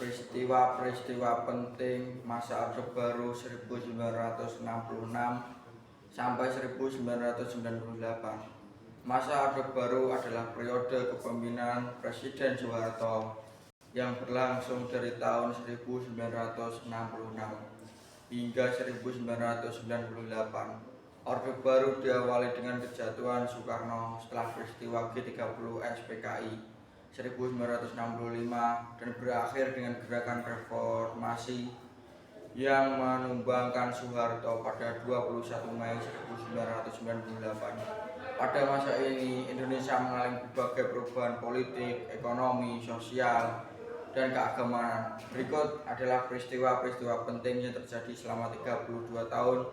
peristiwa-peristiwa penting masa Orde Baru 1966 sampai 1998. Masa Orde Baru adalah periode kepemimpinan Presiden Soeharto yang berlangsung dari tahun 1966 hingga 1998. Orde Baru diawali dengan kejatuhan Soekarno setelah peristiwa G30 SPKI 1965 dan berakhir dengan gerakan reformasi yang menumbangkan Soeharto pada 21 Mei 1998. Pada masa ini Indonesia mengalami berbagai perubahan politik, ekonomi, sosial, dan keagamaan. Berikut adalah peristiwa-peristiwa penting yang terjadi selama 32 tahun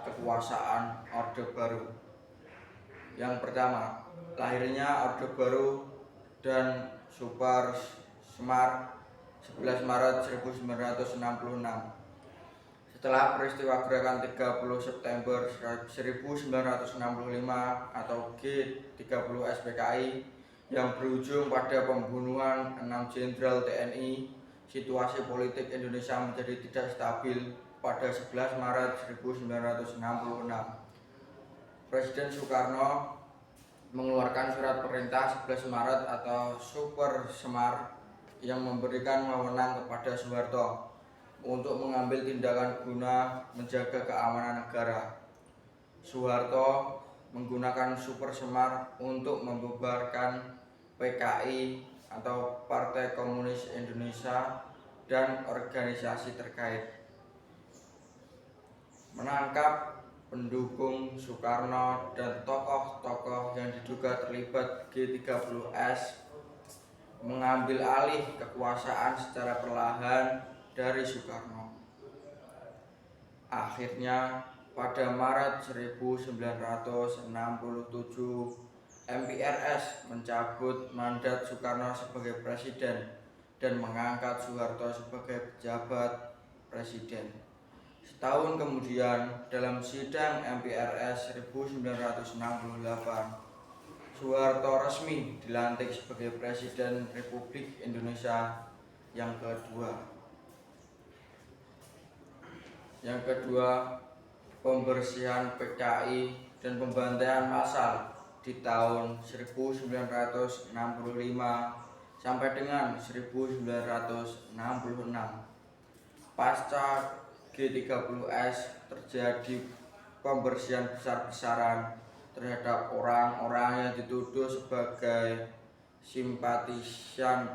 kekuasaan Orde Baru. Yang pertama, lahirnya Orde Baru dan Super Semar 11 Maret 1966. Setelah peristiwa gerakan 30 September 1965 atau G30 SPKI yang berujung pada pembunuhan 6 jenderal TNI, situasi politik Indonesia menjadi tidak stabil. Pada 11 Maret 1966, Presiden Soekarno mengeluarkan surat perintah 11 Maret atau Super Semar yang memberikan wewenang kepada Soeharto untuk mengambil tindakan guna menjaga keamanan negara. Soeharto menggunakan Super Semar untuk membubarkan PKI atau Partai Komunis Indonesia dan organisasi terkait, menangkap pendukung Soekarno dan tokoh-tokoh yang diduga terlibat G30S, mengambil alih kekuasaan secara perlahan dari Soekarno. Akhirnya pada Maret 1967 MPRS mencabut mandat Soekarno sebagai presiden dan mengangkat Soeharto sebagai pejabat presiden. Setahun kemudian, dalam sidang MPRS 1968, Soeharto resmi dilantik sebagai Presiden Republik Indonesia yang kedua. Yang kedua, pembersihan PKI dan pembantaian massal di tahun 1965 sampai dengan 1966. Pasca G30S terjadi pembersihan besar-besaran terhadap orang-orang yang dituduh sebagai simpatisan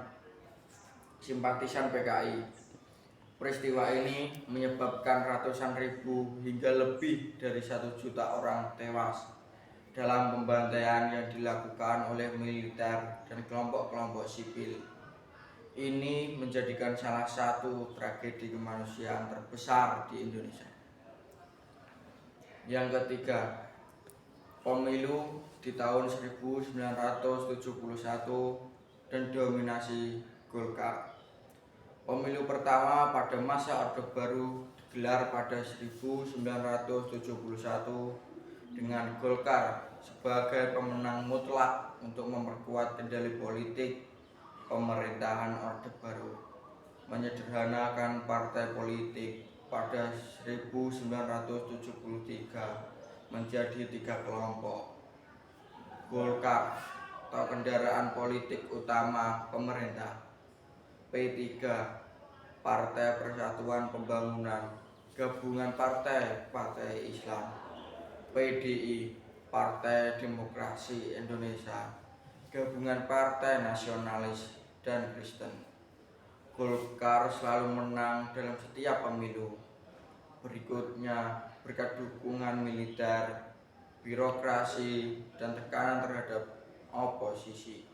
PKI. Peristiwa ini menyebabkan ratusan ribu hingga lebih dari 1 juta orang tewas dalam pembantaian yang dilakukan oleh militer dan kelompok-kelompok sipil. Ini menjadikan salah satu tragedi kemanusiaan terbesar di Indonesia. Yang ketiga, pemilu di tahun 1971 dan dominasi Golkar. Pemilu pertama pada masa Orde Baru digelar pada 1971 dengan Golkar sebagai pemenang mutlak untuk memperkuat kendali politik pemerintahan Orde Baru. Menyederhanakan partai politik pada 1973 menjadi 3 kelompok. Golkar atau kendaraan politik utama pemerintah, P3 Partai Persatuan Pembangunan, gabungan partai-partai Islam, PDI Partai Demokrasi Indonesia, gabungan partai nasionalis dan Kristen. Golkar selalu menang dalam setiap pemilu. Berikutnya, berkat dukungan militer, birokrasi, dan tekanan terhadap oposisi.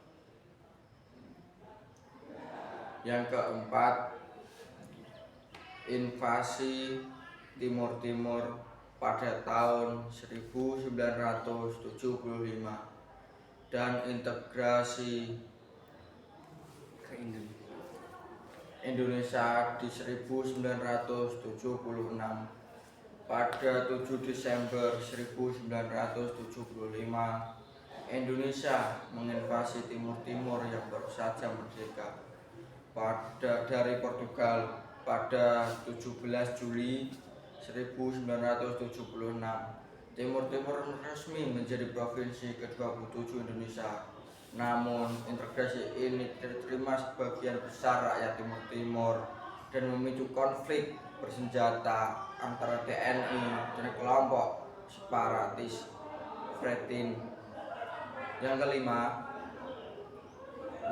Yang keempat, invasi Timur Timur pada tahun 1975 dan integrasi ke Indonesia di 1976. Pada 7 Desember 1975, Indonesia menginvasi Timur Timur yang baru saja merdeka. dari Portugal pada 17 Juli 1976. Timur Timur resmi menjadi provinsi ke-27 Indonesia. Namun, integrasi ini diterima sebagian besar rakyat Timur Timur dan memicu konflik bersenjata antara TNI dan kelompok separatis Fretin. Yang kelima,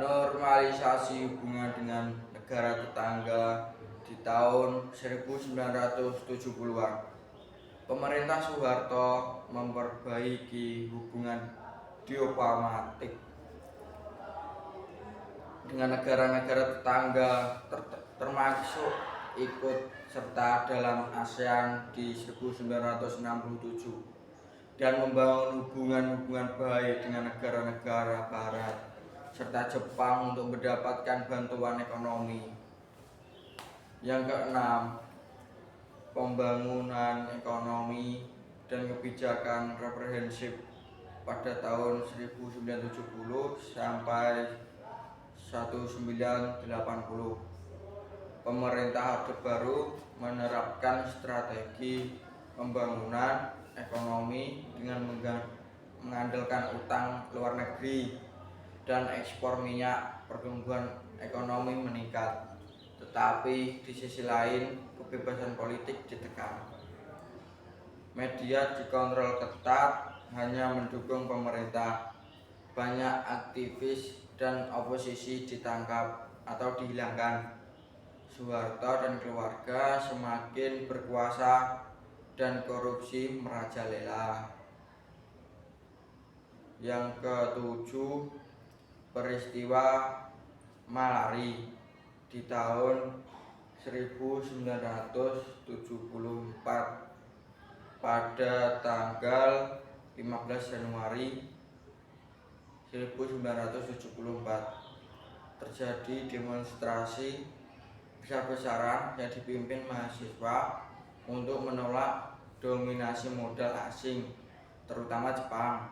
normalisasi hubungan dengan negara tetangga di tahun 1970-an. Pemerintah Soeharto memperbaiki hubungan diplomatik dengan negara-negara tetangga termasuk ikut serta dalam ASEAN di 1967 dan membangun hubungan baik dengan negara-negara barat serta Jepang untuk mendapatkan bantuan ekonomi. Yang keenam, pembangunan ekonomi dan kebijakan represif pada tahun 1970 sampai 1980. Pemerintah Orde Baru menerapkan strategi pembangunan ekonomi dengan mengandalkan utang luar negeri dan ekspor minyak. Pertumbuhan ekonomi meningkat, tetapi di sisi lain kebebasan politik ditekan. Media dikontrol ketat, hanya mendukung pemerintah. Banyak aktivis dan oposisi ditangkap atau dihilangkan. Soeharto dan keluarga semakin berkuasa dan korupsi merajalela. Yang ketujuh, peristiwa Malari di tahun 1974 pada tanggal 15 Januari 1974 terjadi demonstrasi besar-besaran yang dipimpin mahasiswa untuk menolak dominasi modal asing, terutama Jepang.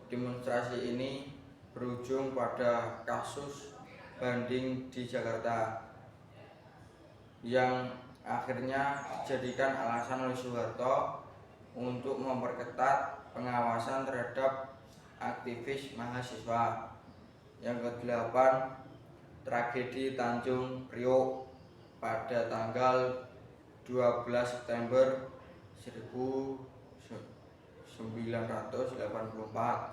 Demonstrasi ini berujung pada kasus banding di Jakarta yang akhirnya dijadikan alasan oleh Soeharto untuk memperketat pengawasan terhadap aktivis mahasiswa. Yang kedelapan, tragedi Tanjung Priok pada tanggal 12 September 1984.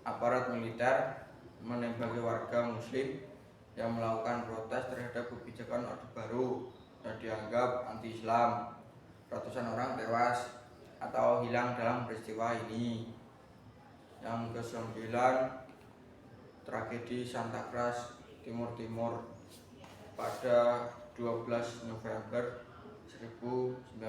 Aparat militer menembaki warga muslim yang melakukan protes terhadap kebijakan Orde Baru yang dianggap anti-Islam. Ratusan orang tewas atau hilang dalam peristiwa ini. Yang kesembilan, tragedi Santa Cruz Timur Timur pada 12 November 1991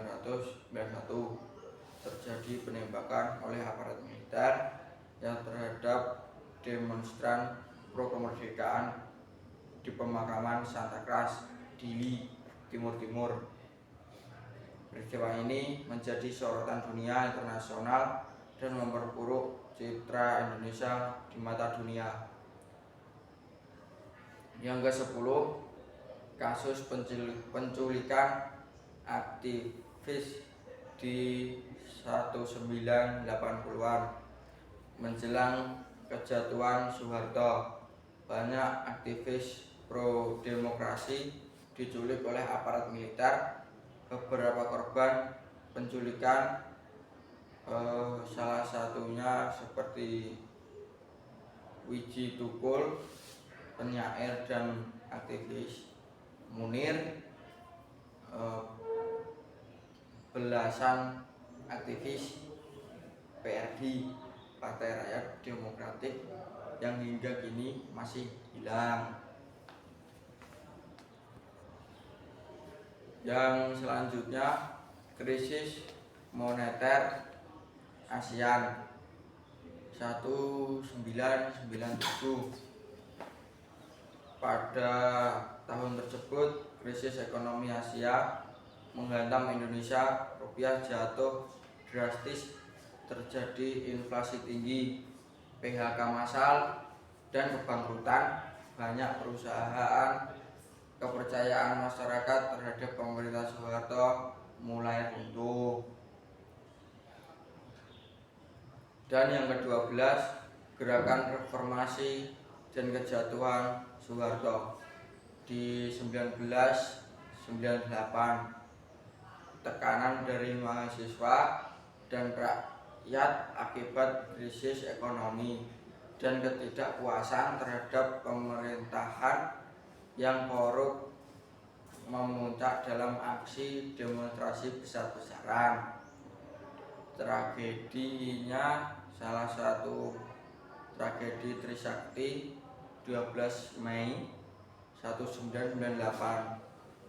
terjadi penembakan oleh aparat militer yang terhadap demonstran pro kemerdekaan di pemakaman Santa Cruz, Dili, Timur Timur. Peristiwa ini menjadi sorotan dunia internasional dan memperburuk citra Indonesia di mata dunia. Yang ke-10, kasus penculikan aktivis di 1980-an. Menjelang kejatuhan Soeharto, banyak aktivis pro demokrasi diculik oleh aparat militer. Beberapa korban penculikan salah satunya seperti Wiji Tukul, penyair dan aktivis Munir, belasan aktivis PRD Partai Rakyat Demokratik yang hingga kini masih hilang. Yang selanjutnya, krisis moneter ASEAN 1997. Pada tahun tersebut, krisis ekonomi Asia menghantam Indonesia. Rupiah jatuh drastis, terjadi inflasi tinggi, PHK massal, dan kebangkrutan banyak perusahaan, kepercayaan masyarakat terhadap pemerintah Soeharto mulai runtuh. Dan yang ke-12, gerakan reformasi dan kejatuhan Soeharto di 1998. Tekanan dari mahasiswa dan rakyat akibat krisis ekonomi dan ketidakpuasan terhadap pemerintahan yang korup memuncak dalam aksi demonstrasi besar-besaran. Tragedinya salah satu tragedi Trisakti 12 Mei 1998.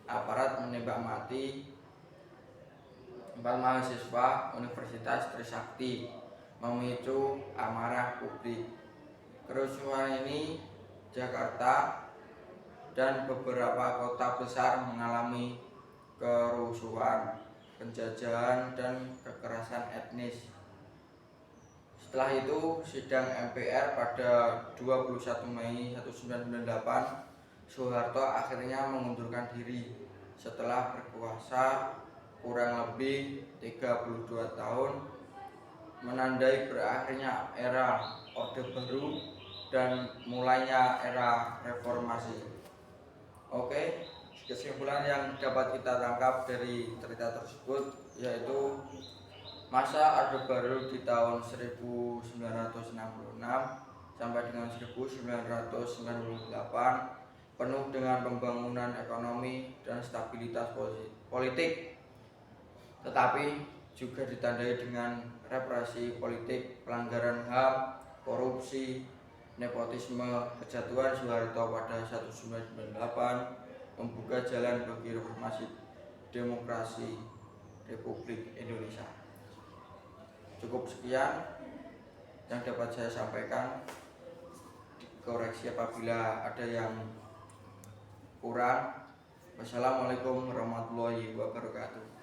Aparat menembak mati 4 mahasiswa Universitas Trisakti, memicu amarah publik. Kerusuhan ini Jakarta dan beberapa kota besar mengalami kerusuhan, penjajahan, dan kekerasan etnis. Setelah itu, sidang MPR pada 21 Mei 1998, Soeharto akhirnya mengundurkan diri setelah berkuasa kurang lebih 32 tahun, menandai berakhirnya era Orde Baru dan mulainya era reformasi. Oke, kesimpulan yang dapat kita tangkap dari cerita tersebut yaitu masa Orde Baru di tahun 1966 sampai dengan 1998 penuh dengan pembangunan ekonomi dan stabilitas politik, tetapi juga ditandai dengan represi politik, pelanggaran HAM, korupsi, nepotisme. Kejatuhan Soeharto pada 1998 membuka jalan bagi reformasi demokrasi Republik Indonesia. Cukup sekian yang dapat saya sampaikan. Koreksi apabila ada yang kurang. Wassalamualaikum warahmatullahi wabarakatuh.